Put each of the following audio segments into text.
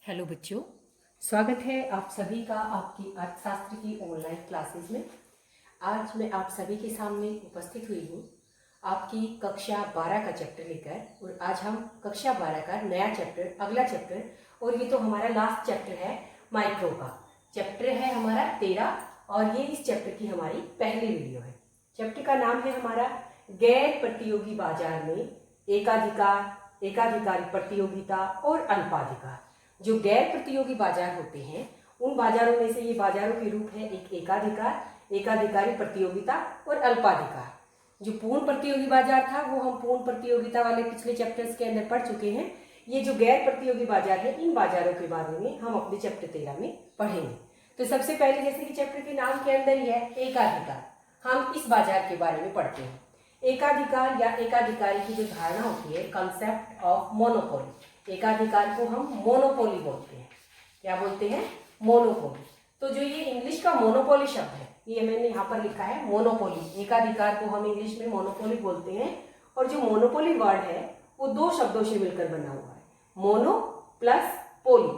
Hello बच्चों, स्वागत है आप सभी का आपकी अर्थशास्त्र की ऑनलाइन क्लासेस में। आज मैं आप सभी के सामने उपस्थित हुई हूँ आपकी कक्षा 12 का चैप्टर लेकर। और आज हम कक्षा 12 का नया चैप्टर, अगला चैप्टर, और ये तो हमारा लास्ट चैप्टर है, माइक्रो का चैप्टर है हमारा 13, और ये इस चैप्टर की हमारी पहली वीडियो है। चैप्टर का नाम है हमारा गैर प्रतियोगी बाजार में एकाधिकार, एकाधिकारी प्रतियोगिता और अल्पाधिकार। जो गैर प्रतियोगी बाजार होते हैं उन बाजारों में से ये बाजारों के रूप है एक एकाधिकार, एकाधिकारी प्रतियोगिता और अल्पाधिकार। जो पूर्ण प्रतियोगी बाजार था वो हम पूर्ण प्रतियोगिता वाले पिछले चैप्टर्स के अंदर पढ़ चुके हैं। ये जो गैर प्रतियोगी बाजार है, इन बाजारों के बारे में हम अपने चैप्टर 13 में पढ़ेंगे। तो सबसे पहले, जैसे कि चैप्टर के नाम के अंदर ही है एकाधिकार, हम इस बाजार के बारे में पढ़ते हैं। एकाधिकार या एकाधिकारी की जो धारणा होती है, कंसेप्ट ऑफ मोनोपोली, एकाधिकार को हम मोनोपोली बोलते हैं। क्या बोलते हैं? मोनोपोली। तो जो ये इंग्लिश का मोनोपोली शब्द है, ये मैंने यहाँ पर लिखा है मोनोपोली। एकाधिकार को हम इंग्लिश में मोनोपोली बोलते हैं। और जो मोनोपोली वर्ड है वो दो शब्दों से मिलकर बना हुआ है, मोनो प्लस पोली।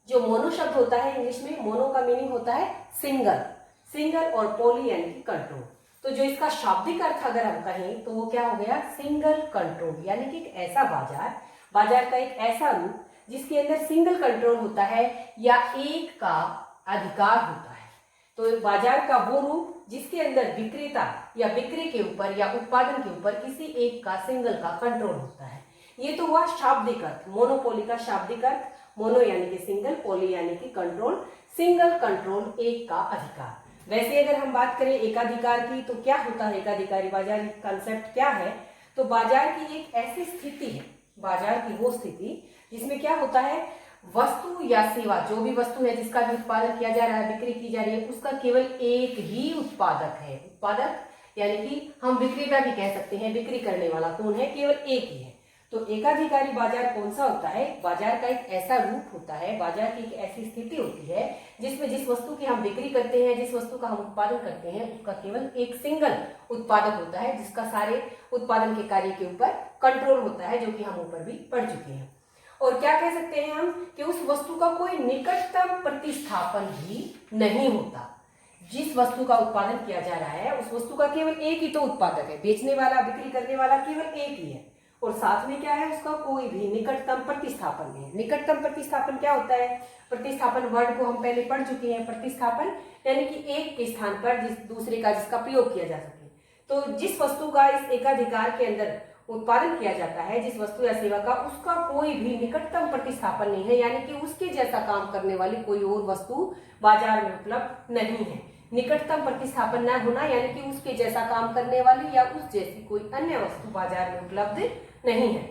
जो मोनो शब्द होता है इंग्लिश में, मोनो का मीनिंग होता है सिंगल, सिंगल, और पोली यानी कि कंट्रोल। तो जो इसका शाब्दिक अर्थ अगर हम कहें तो वो क्या हो गया? सिंगल कंट्रोल, यानी कि एक ऐसा बाजार, बाजार का एक ऐसा रूप जिसके अंदर सिंगल कंट्रोल होता है या एक का अधिकार होता है। तो बाजार का वो रूप जिसके अंदर विक्रेता या बिक्री के ऊपर या उत्पादन के ऊपर किसी एक का, सिंगल का कंट्रोल होता है। ये तो हुआ शाब्दिक अर्थ, मोनोपोली का शाब्दिक अर्थ। मोनो यानी कि सिंगल, पोली यानी कि कंट्रोल, सिंगल कंट्रोल, एक का अधिकार। वैसे अगर हम बात करें एकाधिकार की, तो क्या होता है एकाधिकारी बाजार? कंसेप्ट क्या है? तो बाजार की एक ऐसी स्थिति है, बाजार की वो स्थिति जिसमें क्या होता है, वस्तु या सेवा, जो भी वस्तु है जिसका भी उत्पादन किया जा रहा है, बिक्री की जा रही है, उसका केवल एक ही उत्पादक है। उत्पादक यानी कि हम विक्रेता भी कह सकते हैं, बिक्री करने वाला कौन है? केवल एक ही है। तो एकाधिकारी बाजार कौन सा होता है? बाजार का एक ऐसा रूप होता है, बाजार की एक ऐसी स्थिति होती है जिसमें जिस वस्तु की हम बिक्री करते हैं, जिस वस्तु का हम उत्पादन करते हैं, उसका केवल एक सिंगल उत्पादक होता है जिसका सारे उत्पादन के कार्य के ऊपर कंट्रोल होता है, जो कि हम ऊपर भी पढ़ चुके हैं। और क्या कह सकते हैं हम कि उस वस्तु का कोई निकटतम प्रतिस्थापन भी नहीं होता। जिस वस्तु का उत्पादन किया जा रहा है उस वस्तु का केवल एक ही तो उत्पादक है, बेचने वाला, बिक्री करने वाला केवल एक ही है। और साथ में क्या है, उसका कोई भी निकटतम प्रतिस्थापन नहीं है। निकटतम प्रतिस्थापन क्या होता है? प्रतिस्थापन वर्ड को हम पहले पढ़ चुके हैं। प्रतिस्थापन यानी कि एक के स्थान पर दूसरे का, जिसका प्रयोग किया जा सके। तो जिस वस्तु का इस एकाधिकार के अंदर उत्पादन किया जाता है, जिस वस्तु या सेवा का, उसका कोई भी निकटतम प्रतिस्थापन नहीं है, यानी कि उसके जैसा काम करने वाली कोई और वस्तु बाजार में उपलब्ध नहीं है। निकटतम प्रतिस्थापन न होना यानी कि उसके जैसा काम करने वाली या उस जैसी कोई अन्य वस्तु बाजार में उपलब्ध नहीं है।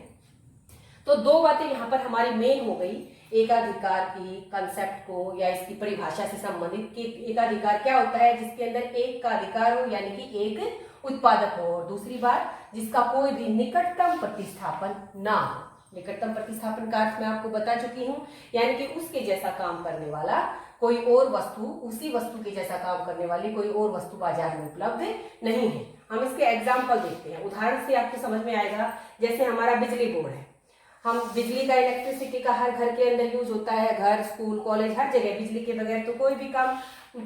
तो दो बातें यहाँ पर हमारी मेन हो गई, एकाधिकार की कंसेप्ट को या इसकी परिभाषा से संबंधित कि एकाधिकार क्या होता है? जिसके अंदर एक का अधिकार हो, यानी कि एक उत्पादक हो, और दूसरी बात जिसका कोई भी निकटतम प्रतिस्थापन ना हो। निकटतम प्रतिस्थापन का अर्थ मैं आपको बता चुकी हूँ, यानी कि उसके जैसा काम करने वाला कोई और वस्तु, उसी वस्तु के जैसा काम करने वाली कोई और वस्तु बाजार में उपलब्ध नहीं है। हम इसके एग्जाम्पल देखते हैं, उदाहरण से आपको समझ में आएगा। जैसे हमारा बिजली बोर्ड है, हम बिजली का, इलेक्ट्रिसिटी का हर घर के अंदर यूज होता है, घर, स्कूल, कॉलेज, हर जगह बिजली के बगैर तो कोई भी काम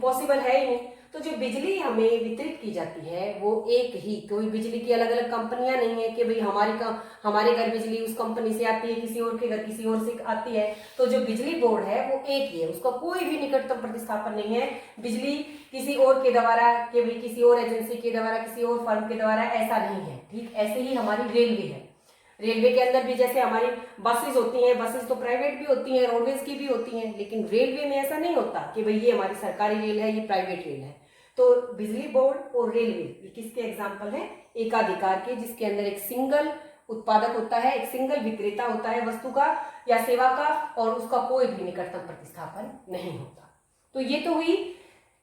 पॉसिबल है ही नहीं। तो जो बिजली हमें वितरित की जाती है वो एक ही, कोई बिजली की अलग अलग कंपनियां नहीं है कि भाई हमारे घर बिजली उस कंपनी से आती है, किसी और के घर किसी और से आती है। तो जो बिजली बोर्ड है वो एक ही है, उसका कोई भी निकटतम प्रतिस्थापन नहीं है। बिजली किसी और के द्वारा, कि भाई किसी और एजेंसी के द्वारा, किसी और फर्म के द्वारा, ऐसा नहीं है। ठीक ऐसे ही हमारी रेलवे है, रेलवे के अंदर भी जैसे हमारी बसेज होती हैं, बसेज तो प्राइवेट भी होती हैं, रोडवेज की भी होती हैं, लेकिन रेलवे में ऐसा नहीं होता कि भाई ये हमारी सरकारी रेल है, ये प्राइवेट रेल है। तो बिजली बोर्ड और रेलवे ये किसके एग्जाम्पल हैं? एकाधिकार के, जिसके अंदर एक सिंगल उत्पादक होता है, एक सिंगल विक्रेता होता है वस्तु का या सेवा का, और उसका कोई भी निकटतम प्रतिस्थापन नहीं होता। तो ये तो हुई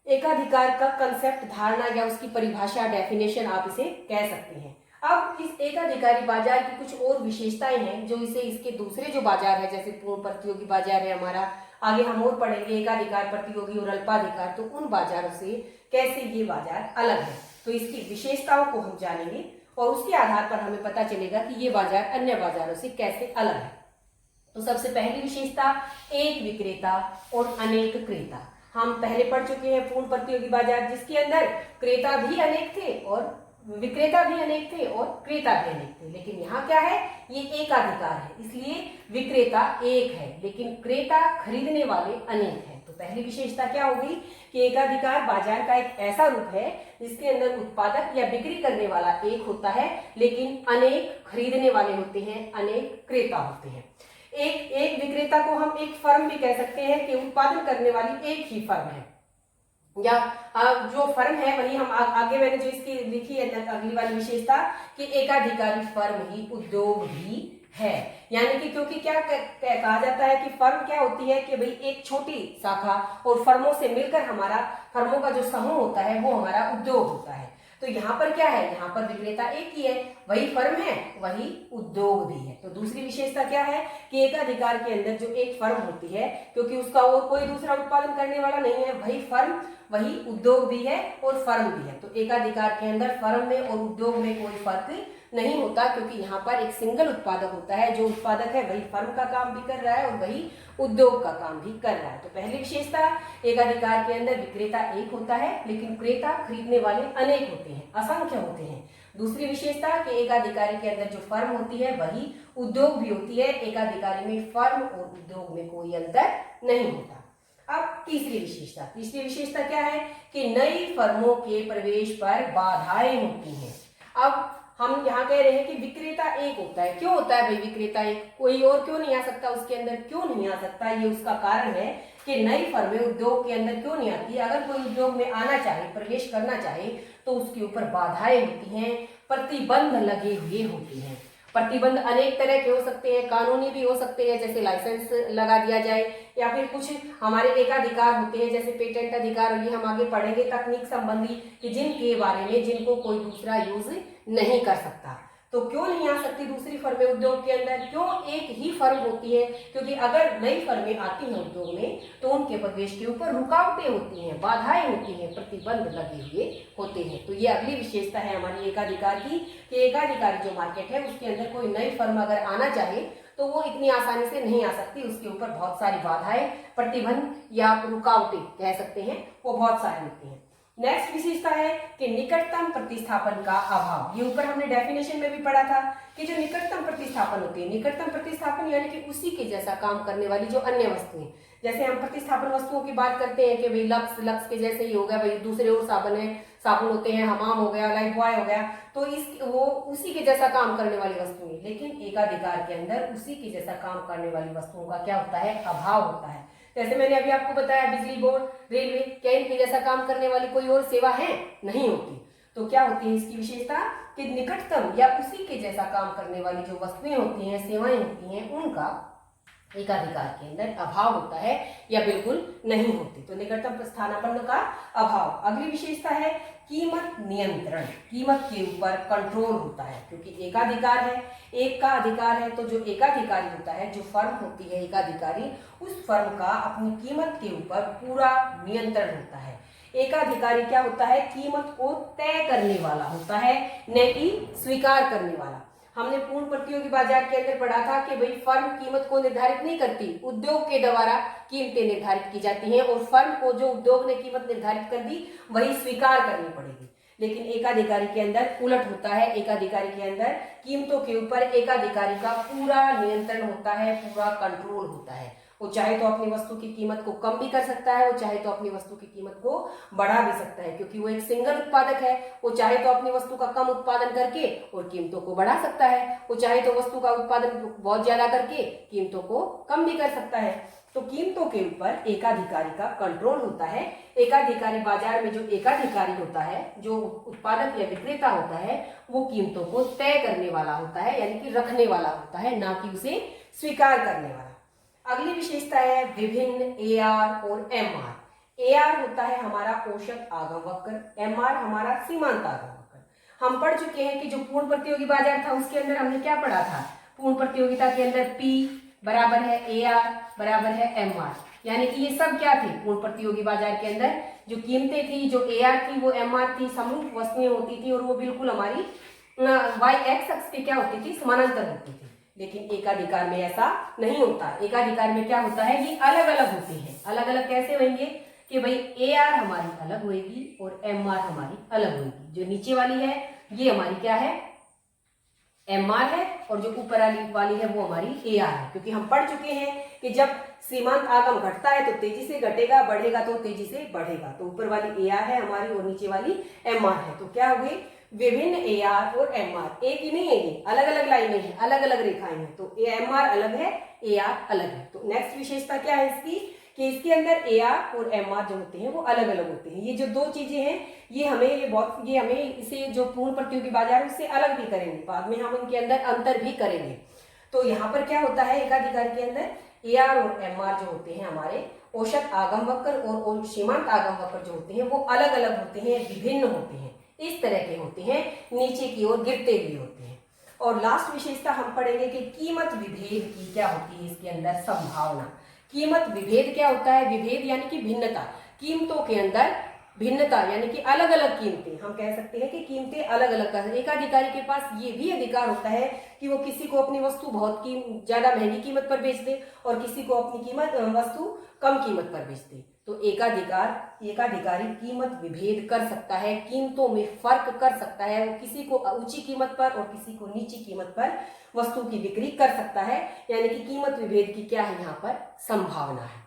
एकाधिकार का कंसेप्ट, धारणा या उसकी परिभाषा, डेफिनेशन आप इसे कह सकते हैं। अब इस एकाधिकारी बाजार की कुछ और विशेषताएं हैं जो इसे इसके दूसरे जो बाजार है, जैसे पूर्ण प्रतियोगी बाजार है हमारा, आगे हम और पढ़ेंगे एकाधिकार, प्रतियोगी और अल्पाधिकार, तो उन बाजारों से कैसे ये बाजार अलग है। तो इसकी विशेषताओं को हम जानेंगे और उसके आधार पर हमें पता चलेगा कि ये बाजार अन्य बाजारों से कैसे अलग है। तो सबसे पहली विशेषता एक विक्रेता और अनेक क्रेता। हम पहले पढ़ चुके हैं पूर्ण प्रतियोगी बाजार, जिसके अंदर क्रेता भी अनेक थे और विक्रेता भी अनेक थे और क्रेता भी अनेक थे। लेकिन यहाँ क्या है, ये एकाधिकार है, इसलिए विक्रेता एक है लेकिन क्रेता खरीदने वाले अनेक हैं। तो पहली विशेषता क्या होगी कि एकाधिकार बाजार का एक ऐसा रूप है जिसके अंदर उत्पादक या बिक्री करने वाला एक होता है लेकिन अनेक खरीदने वाले होते हैं, अनेक क्रेता होते हैं। एक विक्रेता को हम एक फर्म भी कह सकते हैं कि उत्पादन करने वाली एक ही फर्म है, या जो फर्म है वही हम आगे मैंने जो इसकी लिखी है अगली वाली विशेषता कि एकाधिकारी फर्म ही उद्योग भी है। यानी कि क्योंकि क्या कहा जाता है कि फर्म क्या होती है कि भाई एक छोटी शाखा और फर्मों से मिलकर हमारा फर्मों का जो समूह होता है वो हमारा उद्योग होता है। तो यहाँ पर क्या है, यहाँ पर विक्रेता एक ही है, वही फर्म है वही उद्योग भी है। तो दूसरी विशेषता क्या है कि एकाधिकार के अंदर जो एक फर्म होती है, क्योंकि उसका और कोई दूसरा उत्पादन करने वाला नहीं है, वही फर्म वही उद्योग भी है और फर्म भी है। तो एकाधिकार के अंदर फर्म में और उद्योग में कोई फर्क नहीं होता, क्योंकि यहाँ पर एक सिंगल उत्पादक होता है, जो उत्पादक है वही फर्म का काम भी कर रहा है और वही उद्योग का काम भी कर रहा है। तो पहली विशेषता एकाधिकार के अंदर विक्रेता एक होता है लेकिन क्रेता खरीदने वाले अनेक होते हैं, असंख्य होते हैं। दूसरी विशेषता कि एकाधिकारी के अंदर जो फर्म होती है वही उद्योग भी होती है, एकाधिकारी में फर्म और उद्योग में कोई अंतर नहीं होता। अब तीसरी विशेषता क्या है कि नई फर्मों के प्रवेश पर बाधाएं होती हैं। अब हम यहाँ कह रहे हैं कि विक्रेता एक होता है, क्यों होता है भाई विक्रेता एक, कोई और क्यों नहीं आ सकता उसके अंदर, क्यों नहीं आ सकता, ये उसका कारण है कि नई फर्में उद्योग के अंदर क्यों नहीं आती। अगर कोई उद्योग में आना चाहे, प्रवेश करना चाहे, तो उसके ऊपर बाधाएं होती हैं, प्रतिबंध लगे हुए होते हैं। प्रतिबंध अनेक तरह के हो सकते हैं, कानूनी भी हो सकते हैं, जैसे लाइसेंस लगा दिया जाए, या फिर कुछ हमारे एकाधिकार होते हैं जैसे पेटेंट अधिकार, ये हम आगे पढ़ेंगे तकनीक संबंधी, कि जिनके बारे में जिनको कोई दूसरा यूज नहीं कर सकता। तो क्यों नहीं आ सकती दूसरी फर्में उद्योग के अंदर, क्यों एक ही फर्म होती है, क्योंकि अगर नई फर्में आती हैं उद्योग में तो उनके प्रवेश के ऊपर रुकावटें होती हैं, बाधाएं होती हैं, प्रतिबंध लगे हुए होते हैं। तो ये अगली विशेषता है हमारी एकाधिकार की कि एकाधिकारी जो मार्केट है उसके अंदर कोई नई फर्म अगर आना चाहे तो वो इतनी आसानी से नहीं आ सकती, उसके ऊपर बहुत सारी बाधाएं, प्रतिबंध या रुकावटें कह सकते हैं, वो बहुत सारी होती हैं। नेक्स्ट विशेषता है कि निकटतम प्रतिस्थापन का अभाव। ये ऊपर हमने डेफिनेशन में भी पढ़ा था कि जो निकटतम प्रतिस्थापन होती है, निकटतम प्रतिस्थापन यानी कि उसी के जैसा काम करने वाली जो अन्य वस्तुएं, जैसे हम प्रतिस्थापन वस्तुओं की बात करते हैं कि भाई लक्स के जैसे ही हो गया, भाई दूसरे और साबुन होते हैं, हमाम हो गया, लाइफ बॉय हो गया, तो वो उसी के जैसा काम करने वाली वस्तुएं। लेकिन एकाधिकार के अंदर उसी के जैसा काम करने वाली वस्तुओं का क्या होता है, अभाव होता है। जैसे मैंने अभी आपको बताया बिजली बोर्ड, रेलवे, क्या इनके जैसा काम करने वाली कोई और सेवा है, नहीं होती। तो क्या होती है इसकी विशेषता कि निकटतम या उसी के जैसा काम करने वाली जो वस्तुएं होती हैं, सेवाएं होती हैं, उनका एकाधिकार के अंदर अभाव होता है या बिल्कुल नहीं होती। तो निकटतम स्थानापन्न का अभाव। अगली विशेषता है कीमत नियंत्रण, कीमत के ऊपर कंट्रोल होता है, क्योंकि एकाधिकार है, एक का अधिकार है, तो जो एकाधिकारी होता है, जो फर्म होती है एकाधिकारी, उस फर्म का अपनी कीमत के ऊपर पूरा नियंत्रण होता है। एकाधिकारी क्या होता है, कीमत को तय करने वाला होता है, न कि स्वीकार करने वाला। हमने पूर्ण प्रतियोगी बाजार के अंदर पढ़ा था कि भाई फर्म कीमत को निर्धारित नहीं करती, उद्योग के द्वारा कीमतें निर्धारित की जाती हैं और फर्म को जो उद्योग ने कीमत निर्धारित कर दी वही स्वीकार करनी पड़ेगी। लेकिन एकाधिकारी के अंदर उलट होता है, एकाधिकारी के अंदर कीमतों के ऊपर एकाधिकारी का पूरा नियंत्रण होता है, पूरा कंट्रोल होता है। वो चाहे तो अपनी वस्तु की कीमत को कम भी कर सकता है, वो चाहे तो अपनी वस्तु की कीमत को बढ़ा भी सकता है, क्योंकि वो एक सिंगल उत्पादक है। वो चाहे तो अपनी वस्तु का कम उत्पादन करके और कीमतों को बढ़ा सकता है, वो चाहे तो वस्तु का उत्पादन बहुत ज्यादा करके कीमतों को कम भी कर सकता है। तो कीमतों के ऊपर एकाधिकारी का कंट्रोल होता है। एकाधिकारी बाजार में जो एकाधिकारी होता है, जो उत्पादक या विक्रेता होता है, वो कीमतों को तय करने वाला होता है, यानी कि रखने वाला होता है, ना कि उसे स्वीकार करने वाला। अगली विशेषता है विभिन्न एआर और एमआर। एआर होता है हमारा औसत आगम वक्र, एमआर हमारा सीमांत आगम वक्र। हम पढ़ चुके हैं कि जो पूर्ण प्रतियोगी बाजार था उसके अंदर हमने क्या पढ़ा था, पूर्ण प्रतियोगिता के अंदर P बराबर है AR बराबर है MR, यानी कि ये सब क्या थे, पूर्ण प्रतियोगी बाजार के अंदर जो कीमतें थी, जो AR थी वो MR थी, समरूप वस्तुएं होती थी और वो बिल्कुल हमारी y एक्स अक्ष पे क्या होती थी, समानांतर होती थी। लेकिन एकाधिकार में ऐसा नहीं होता। एकाधिकार में क्या होता है, ये अलग अलग होते हैं। अलग अलग कैसे होंगे कि भाई AR हमारी अलग होगी और MR हमारी अलग होगी। जो नीचे वाली है ये हमारी क्या है, MR है, और जो ऊपर वाली है वो हमारी AR है। क्योंकि हम पढ़ चुके हैं कि जब सीमांत आगम घटता है तो तेजी से घटेगा, बढ़ेगा तो तेजी से बढ़ेगा। तो ऊपर वाली AR है हमारी और नीचे वाली MR है। तो क्या हुए, विभिन्न AR और MR, एक ही नहीं है, ये अलग अलग लाइनें हैं, अलग अलग रेखाएं हैं। तो MR अलग है, AR अलग है। तो नेक्स्ट विशेषता क्या है इसकी, कि इसके अंदर AR और MR जो होते हैं वो अलग अलग होते हैं। ये जो दो चीजें हैं ये हमें इसे जो पूर्ण प्रतियोगी बाजार है उससे अलग भी करेंगे, बाद में हम इनके अंदर अंतर भी करेंगे। तो यहाँ पर क्या होता है, एकाधिकार के अंदर AR और MR जो होते हैं हमारे औसत आगम वक्र और सीमांत आगम वक्र जो होते हैं वो अलग अलग होते हैं, विभिन्न होते हैं, इस तरह के होते हैं, नीचे की ओर गिरते हुए होते हैं। और लास्ट विशेषता हम पढ़ेंगे कि कीमत विभेद की क्या होती है इसके अंदर संभावना। कीमत विभेद क्या होता है, विभेद यानी कि भिन्नता, कीमतों के अंदर भिन्नता यानी कि अलग अलग कीमतें, हम कह सकते हैं कि कीमतें अलग अलग कर। एकाधिकारी के पास ये भी अधिकार होता है कि वो किसी को अपनी वस्तु बहुत ज्यादा महंगी कीमत पर बेच दे और किसी को अपनी वस्तु कम कीमत पर बेच दे। तो एकाधिकारी कीमत विभेद कर सकता है, कीमतों में फर्क कर सकता है, वो किसी को ऊंची कीमत पर और किसी को नीची कीमत पर वस्तु की बिक्री कर सकता है, यानी कि कीमत विभेद की क्या है यहाँ पर संभावना है।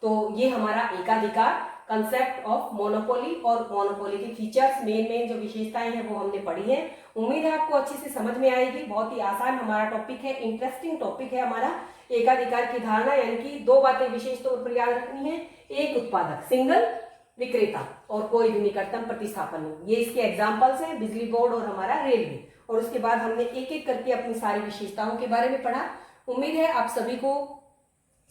तो ये हमारा एकाधिकार, कंसेप्ट ऑफ मोनोपोली और मोनोपोली के फीचर्स, मेन जो विशेषताएं हैं वो हमने पढ़ी है। उम्मीद है आपको अच्छे से समझ में आएगी। बहुत ही आसान हमारा टॉपिक है, इंटरेस्टिंग टॉपिक है हमारा एकाधिकार की धारणा, यानी कि दो बातें विशेष तौर पर याद रखनी है, एक उत्पादक सिंगल विक्रेता और कोई भी निकटतम प्रतिस्थापन। ये इसके एग्जाम्पल्स हैं, बिजली बोर्ड और हमारा रेलवे। और उसके बाद हमने एक एक करके अपनी सारी विशेषताओं के बारे में पढ़ा। उम्मीद है आप सभी को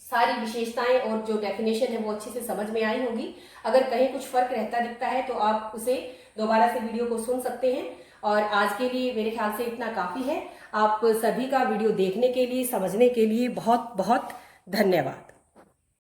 सारी विशेषताएं और जो डेफिनेशन है वो अच्छे से समझ में आई होगी। अगर कहीं कुछ फर्क रहता दिखता है तो आप उसे दोबारा से वीडियो को सुन सकते हैं। और आज के लिए मेरे ख्याल से इतना काफी है। आप सभी का वीडियो देखने के लिए, समझने के लिए बहुत बहुत धन्यवाद।